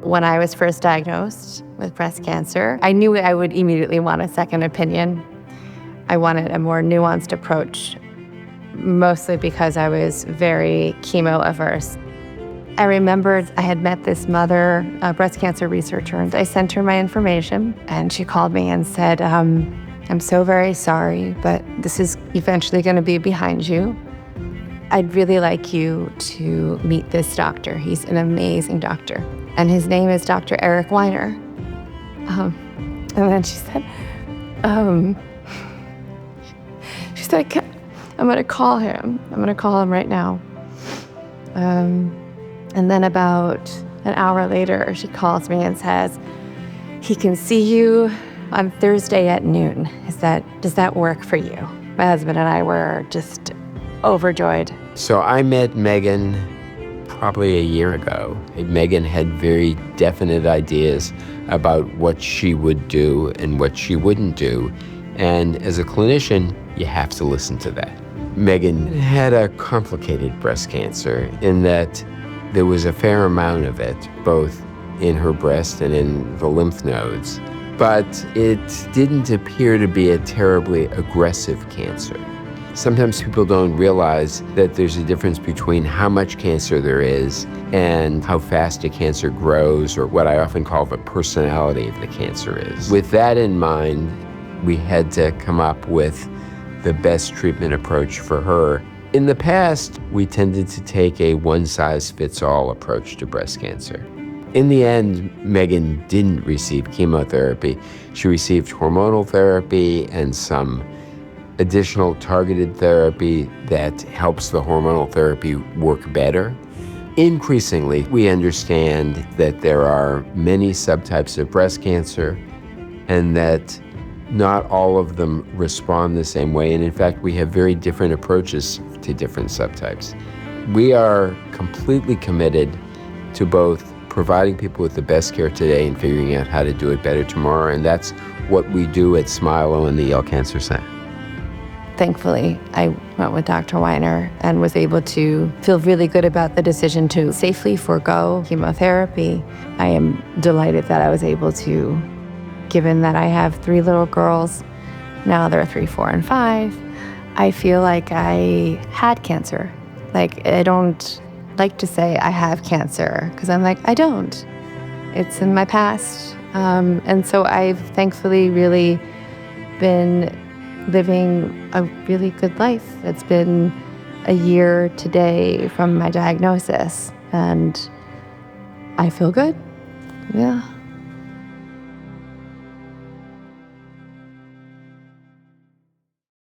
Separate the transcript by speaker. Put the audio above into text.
Speaker 1: When I was first diagnosed with breast cancer, I knew I would immediately want a second opinion. I wanted a more nuanced approach, mostly because I was very chemo averse. I remembered I had met this mother, a breast cancer researcher, and I sent her my information, and she called me and said, I'm so very sorry, but this is eventually going to be behind you. I'd really like you to meet this doctor. He's an amazing doctor, and his name is Dr. Eric Weiner. And then she said, I'm going to call him. I'm going to call him right now. And then about an hour later, she calls me and says, he can see you on Thursday at noon. Does that work for you? My husband and I were just overjoyed.
Speaker 2: So I met Megan probably a year ago. Megan had very definite ideas about what she would do and what she wouldn't do. And as a clinician, you have to listen to that. Megan had a complicated breast cancer in that there was a fair amount of it, both in her breast and in the lymph nodes. But it didn't appear to be a terribly aggressive cancer. Sometimes people don't realize that there's a difference between how much cancer there is and how fast a cancer grows, or what I often call the personality of the cancer is. With that in mind, we had to come up with the best treatment approach for her. In the past, we tended to take a one-size-fits-all approach to breast cancer. In the end, Megan didn't receive chemotherapy. She received hormonal therapy and some additional targeted therapy that helps the hormonal therapy work better. Increasingly, we understand that there are many subtypes of breast cancer and that not all of them respond the same way. And in fact, we have very different approaches to different subtypes. We are completely committed to both providing people with the best care today and figuring out how to do it better tomorrow. And that's what we do at Smilow and the Yale Cancer Center.
Speaker 1: Thankfully, I went with Dr. Weiner and was able to feel really good about the decision to safely forego chemotherapy. I am delighted that I was able to, given that I have 3 little girls, now they're 3, 4, and 5, I feel like I had cancer. Like, I don't like to say I have cancer, because I'm like, I don't. It's in my past. And so I've thankfully really been living a really good life. It's been a year today from my diagnosis, and I feel good. Yeah.